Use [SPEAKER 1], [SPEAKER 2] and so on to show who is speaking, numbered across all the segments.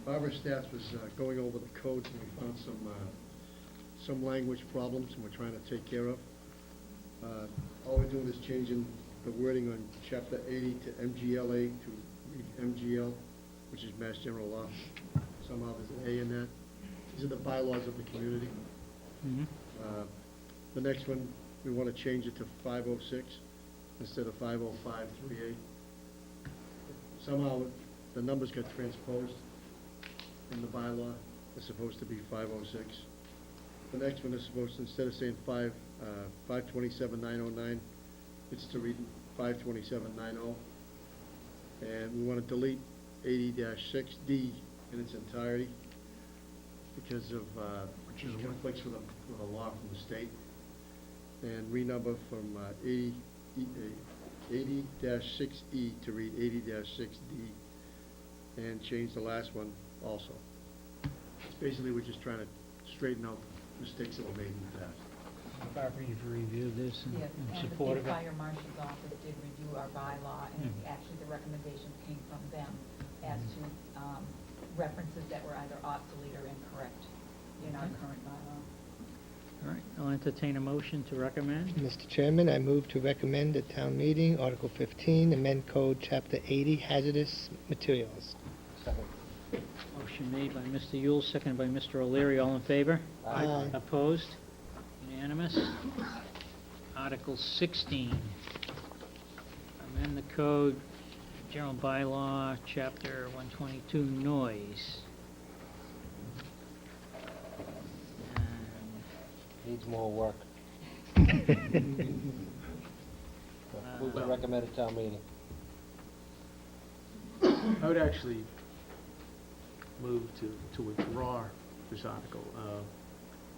[SPEAKER 1] Barbara staff was going over the codes, and we found some language problems, and we're trying to take care of. All we're doing is changing the wording on Chapter 80 to MGLA to read MGL, which is Mass General Law. Somehow there's an A in that. These are the bylaws of the community.
[SPEAKER 2] Mm-hmm.
[SPEAKER 1] The next one, we want to change it to 506 instead of 505-3A. Somehow the numbers got transposed in the bylaw. It's supposed to be 506. The next one is supposed to, instead of saying 527-909, it's to read 527-90. And we want to delete 80-6D in its entirety because of conflicts with a law from the state. And renumber from 80-6E to read 80-6D, and change the last one also. It's basically, we're just trying to straighten out mistakes that were made in the past.
[SPEAKER 2] Barbara, you've reviewed this and
[SPEAKER 3] Yes,
[SPEAKER 2] in
[SPEAKER 3] and
[SPEAKER 2] support
[SPEAKER 3] the
[SPEAKER 2] of it?
[SPEAKER 3] fire marshal's office did review our bylaw, and actually the recommendations came from them as to references that were either obsolete or incorrect in our current bylaw.
[SPEAKER 2] All right, I'll entertain a motion to recommend.
[SPEAKER 4] Mr. Chairman, I move to recommend at town meeting, Article 15, amend Code Chapter 80, hazardous materials.
[SPEAKER 2] Motion made by Mr. Yule, seconded by Mr. O'Leary. All in favor?
[SPEAKER 4] Aye.
[SPEAKER 2] Opposed? Unanimous. Article 16, amend the code, general bylaw, chapter 122, noise.
[SPEAKER 5] Needs more work. Move to recommend at town meeting.
[SPEAKER 6] I would actually move to withdraw this article.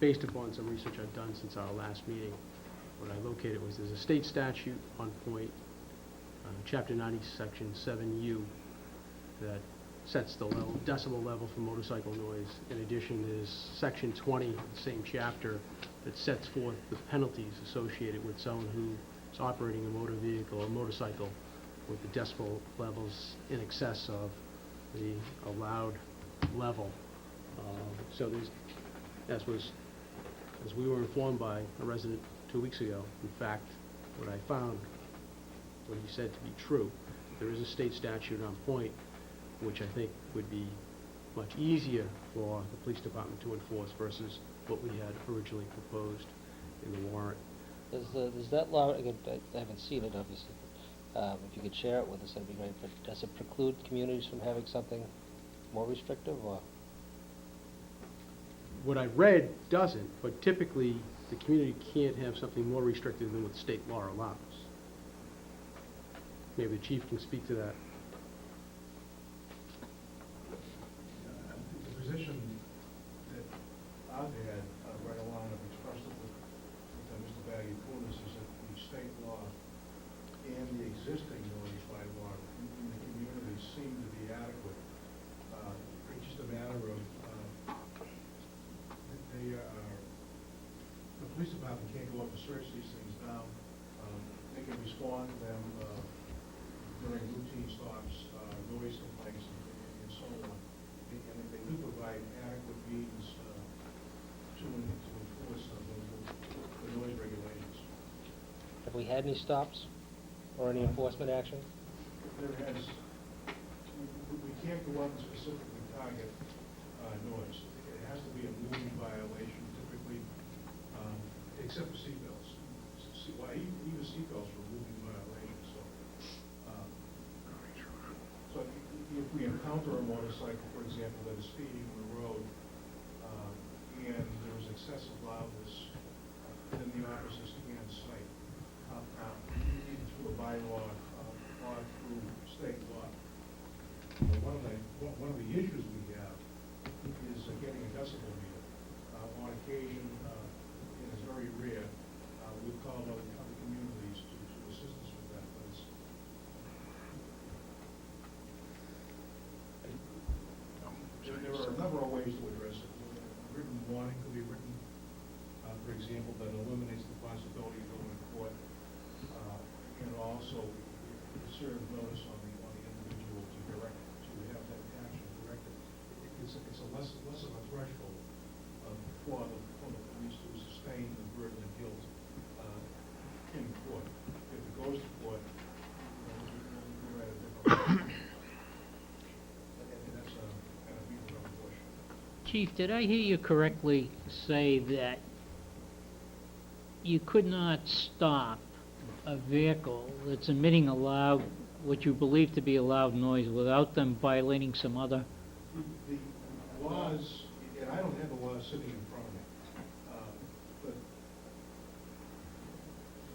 [SPEAKER 6] Based upon some research I've done since our last meeting, what I located was there's a state statute on point, Chapter 90, Section 7U, that sets the decibel level for motorcycle noise. In addition, there's Section 20 of the same chapter that sets forth the penalties associated with someone who is operating a motor vehicle or motorcycle with the decibel levels in excess of the allowed level. So there's, as we were informed by a resident 2 weeks ago, in fact, what I found, what he said to be true, there is a state statute on point, which I think would be much easier for the police department to enforce versus what we had originally proposed in the warrant.
[SPEAKER 5] Does that law, again, I haven't seen it obviously, if you could share it with us, that'd be great, but does it preclude communities from having something more restrictive, or?
[SPEAKER 6] What I read doesn't, but typically the community can't have something more restrictive than what state law allows. Maybe the chief can speak to that.
[SPEAKER 7] The position that I've had right along, I've expressed it with Mr. Valley-Poulos, is that the state law and the existing noise bylaw in the community seem to be adequate. It's just a matter of the police department can't go up and search these things down. They can respond to them during routine stops, noise complaints, and so on. And they do provide adequate means to enforce the noise regulations.
[SPEAKER 5] Have we had any stops or any enforcement action?
[SPEAKER 7] There has, we can't go out and specifically target noise. It has to be a moving violation typically, except for seatbelts. Even seatbelts are moving violations. So if we encounter a motorcycle, for example, that is speeding on the road, and there is excessive loudness, then the officers can cite, either through a bylaw or through state law. One of the issues we have is getting a decibel meter. On occasion, and it's very rare, we've called out other communities to assist us with that. But there are a number of ways to address it. A written warning could be written, for example, that eliminates the possibility of going to court, and also serve notice on the individual to have that action directed. If it's a less of a threshold for the police to sustain the burden of guilt in court. If it goes to court, we're at a different. And that's a kind of beat around the bush.
[SPEAKER 2] Chief, did I hear you correctly say that you could not stop a vehicle that's emitting a loud, what you believe to be a loud noise, without them violating some other?
[SPEAKER 7] The laws, and I don't have the laws sitting in front of me, but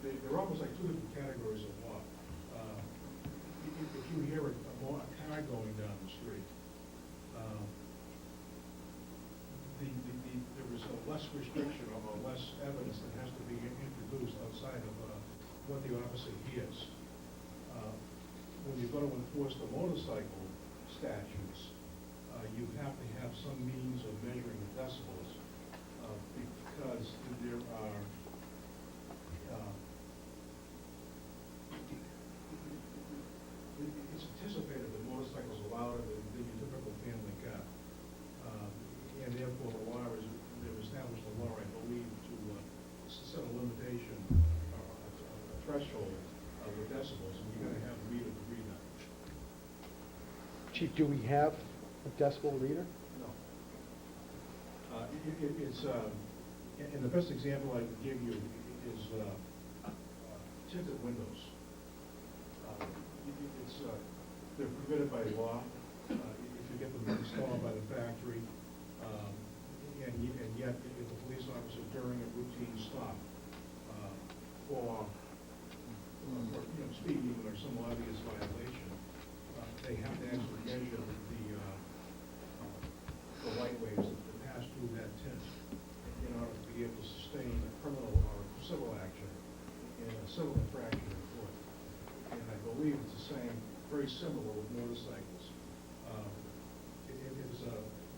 [SPEAKER 7] they're almost like two different categories of law. If you hear a car going down the street, there is a less restriction or less evidence that has to be introduced outside of what the officer hears. When you go to enforce the motorcycle statutes, you have to have some means of measuring the decibels, because there are, it's anticipated that motorcycles are louder than your typical family car. And therefore, they've established a law, I believe, to set a limitation, a threshold of the decibels, and you're gonna have a meter to read that.
[SPEAKER 6] Chief, do we have a decibel reader?
[SPEAKER 7] No. It's, and the best example I can give you is tinted windows. They're permitted by law if you get them installed by the factory, and yet if the police officer during a routine stop or speeding or some obvious violation, they have to actually measure the light waves that pass through that tint in order to be able to sustain a criminal or civil action in a civil infraction in court. And I believe it's the same, very similar with motorcycles.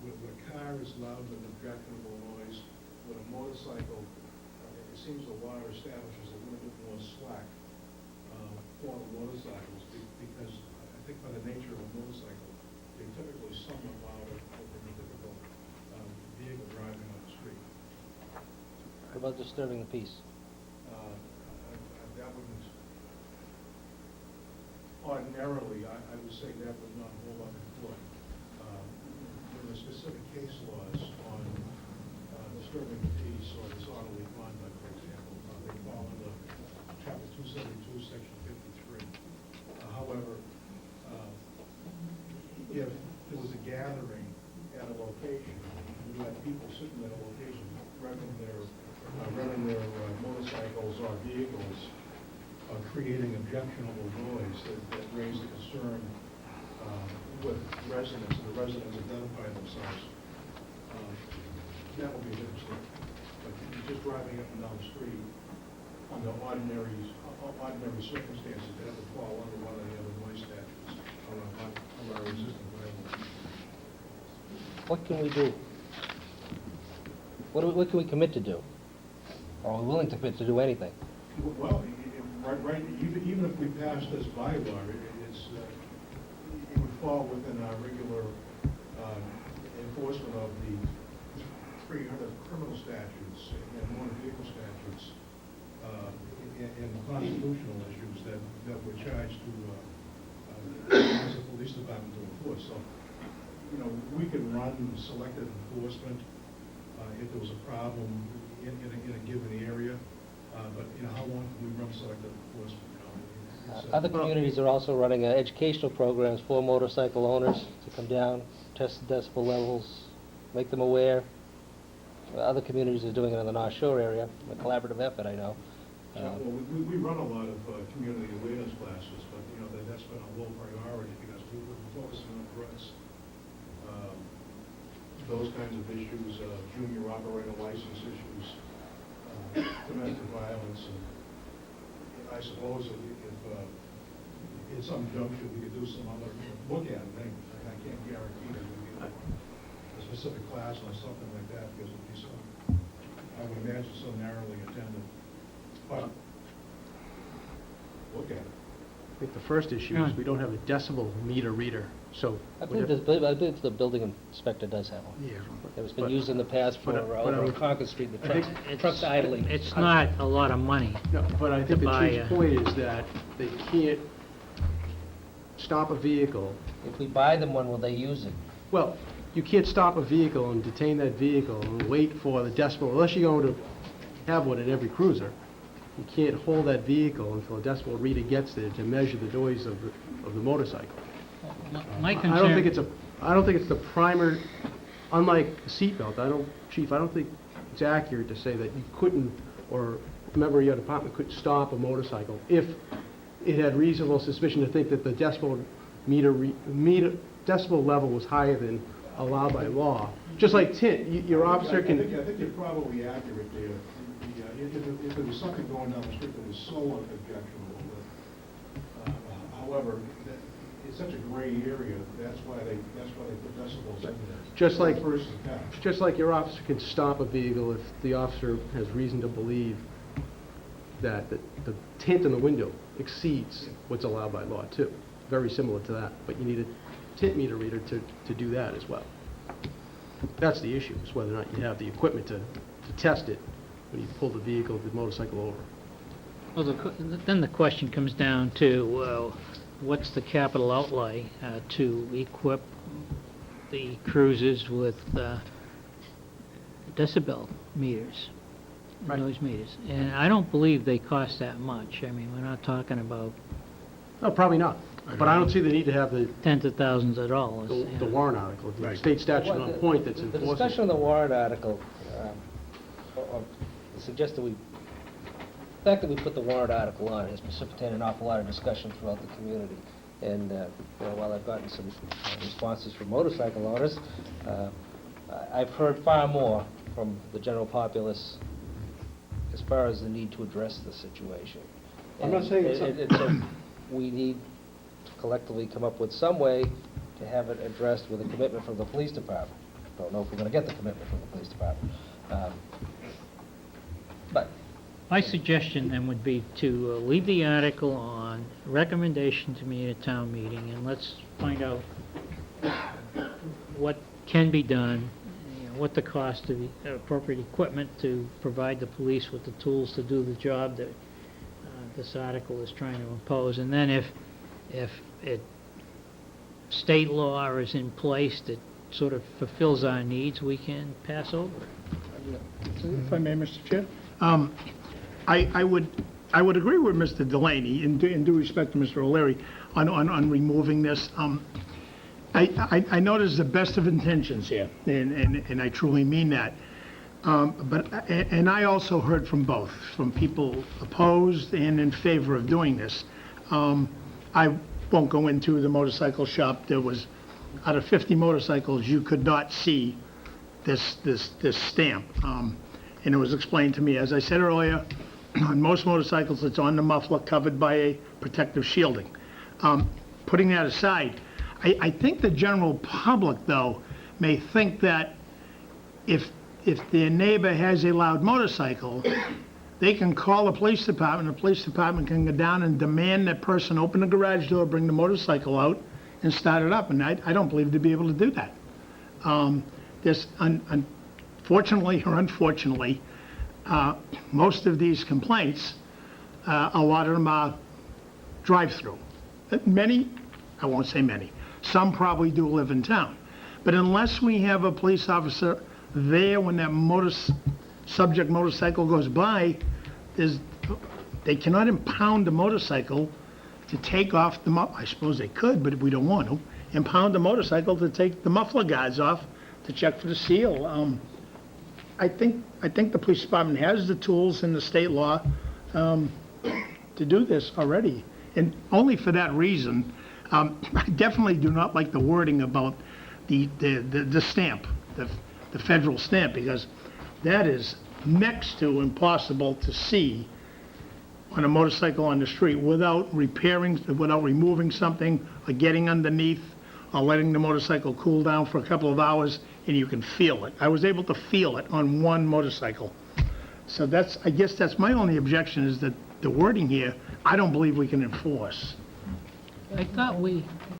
[SPEAKER 7] When a car is loud and objectionable noise, with a motorcycle, it seems the law establishes a little bit more slack for the motorcycles, because I think by the nature of a motorcycle, they're typically somewhat louder than a typical vehicle driving on the street.
[SPEAKER 5] What about disturbing the peace?
[SPEAKER 7] That wouldn't, ordinarily, I would say that would not hold up in court. There are specific case laws on disturbing the peace or disorderly conduct, for example. They fall under Chapter 272, Section 53. However, if there was a gathering at a location, you had people sitting at a location running their motorcycles or vehicles, creating objectionable noise that raised a concern with residents, and the residents identify themselves, that would be a different story. But you're just driving up and down the street under ordinary circumstances that have to fall under one of the other noise statutes of our existing bylaws.
[SPEAKER 5] What can we do? What can we commit to do? Or are we willing to commit to do anything?
[SPEAKER 7] Well, right, even if we pass this bylaw, it would fall within our regular enforcement of the 300 criminal statutes and motor vehicle statutes and constitutional issues that we're charged to, as a police department, to enforce. So, we could run selective enforcement if there was a problem in a given area. But, how long can we run selective enforcement?
[SPEAKER 5] Other communities are also running educational programs for motorcycle owners to come down, test the decibel levels, make them aware. Other communities are doing it in the North Shore area, a collaborative effort, I know.
[SPEAKER 7] Well, we run a lot of community awareness classes, but, that's been a low priority because we've been focusing on drugs. Those kinds of issues, junior operator license issues, domestic violence, and I suppose if at some juncture we could do some other look at it. I can't guarantee that we'll get a specific class on something like that because it'd be so, I would imagine, so narrowly attended. But look at it.
[SPEAKER 6] think the first issue is we don't have a decibel meter reader, so.
[SPEAKER 5] I believe the building inspector does have one.
[SPEAKER 6] Yeah.
[SPEAKER 5] It's been
[SPEAKER 6] But-
[SPEAKER 5] used in the past for,
[SPEAKER 6] but I
[SPEAKER 5] over on
[SPEAKER 6] would-
[SPEAKER 5] Concord Street, the
[SPEAKER 6] I think
[SPEAKER 5] trucks idling.
[SPEAKER 2] It's not a lot of money.
[SPEAKER 6] No, but I think the
[SPEAKER 2] buy
[SPEAKER 6] chief's
[SPEAKER 2] a-
[SPEAKER 6] point is that they can't stop a vehicle.
[SPEAKER 5] If we buy them one, will they use it?
[SPEAKER 6] Well, you can't stop a vehicle and detain that vehicle and wait for the decibel, unless you're going to have one in every cruiser. You can't hold that vehicle until a decibel reader gets there to measure the noise of the motorcycle.
[SPEAKER 2] My
[SPEAKER 6] I don't think
[SPEAKER 2] concern,
[SPEAKER 6] I don't think it's the primer, unlike a seatbelt, Chief, I don't think it's accurate to say that you couldn't, or a member of your department could stop a motorcycle if it had reasonable suspicion to think that the decibel decibel level was higher than allowed by law. Just like tint, your officer
[SPEAKER 7] I
[SPEAKER 6] can,
[SPEAKER 7] think you're probably accurate there. If there was something going down the street that was so objectionable, however, it's such a gray area, that's why they put decibels in there.
[SPEAKER 6] Just like-
[SPEAKER 7] First and catch.
[SPEAKER 6] just like your officer can stop a vehicle if the officer has reason to believe that the tint in the window exceeds what's allowed by law too. Very similar to that, but you need a tint meter reader to do that as well. That's the issue, is whether or not you have the equipment to test it when you pull the vehicle, the motorcycle over.
[SPEAKER 2] well, then the question comes down to, what's the capital outlay to equip the cruisers with decibel meters,
[SPEAKER 6] Right.
[SPEAKER 2] noise meters? And I don't believe they cost that much. I mean, we're not talking about
[SPEAKER 6] No, probably not, but I don't see the need to have the
[SPEAKER 2] tens of thousands of dollars.
[SPEAKER 6] the warrant article, the
[SPEAKER 1] Right.
[SPEAKER 6] state statute on point that's
[SPEAKER 5] The
[SPEAKER 6] enforceable.
[SPEAKER 5] discussion of the warrant article, suggests that the fact that we put the warrant article on has precipitated an awful lot of discussion throughout the community. And, while I've gotten some responses from motorcycle owners, I've heard far more from the general populace as far as the need to address the situation.
[SPEAKER 6] I'm not saying it's
[SPEAKER 5] And so we need to collectively come up with some way to have it addressed with a commitment from the police department. Don't know if we're going to get the commitment from the police department. But
[SPEAKER 2] My suggestion then would be to leave the article on, recommendation to me at a town meeting, and let's find out what can be done, what the cost of the appropriate equipment to provide the police with the tools to do the job that this article is trying to impose. And then if state law is in place that sort of fulfills our needs, we can pass over it.
[SPEAKER 8] If I may, Mr. Chair? I would agree with Mr. Delaney, in due respect to Mr. O'Leary, on removing this. I know there's the best of intentions here, and I truly mean that. And I also heard from both, from people opposed and in favor of doing this. I won't go into the motorcycle shop. There was, out of 50 motorcycles, you could not see this stamp. And it was explained to me, as I said earlier, on most motorcycles, it's on the muffler covered by a protective shielding. Putting that aside, I think the general public, though, may think that if their neighbor has a loud motorcycle, they can call the police department, the police department can go down and demand that person open the garage door, bring the motorcycle out, and start it up, and I don't believe they'd be able to do that. Fortunately or unfortunately, most of these complaints, a lot of them are drive-through. Many, I won't say many, some probably do live in town. But unless we have a police officer there when that subject motorcycle goes by, they cannot impound the motorcycle to take off I suppose they could, but we don't want to, impound the motorcycle to take the muffler guards off to check for the seal. I think the police department has the tools in the state law to do this already. And only for that reason, I definitely do not like the wording about the stamp, the federal stamp, because that is next to impossible to see on a motorcycle on the street without removing something, or getting underneath, or letting the motorcycle cool down for a couple of hours, and you can feel it. I was able to feel it on one motorcycle. So I guess that's my only objection, is that the wording here, I don't believe we can enforce.
[SPEAKER 2] I thought we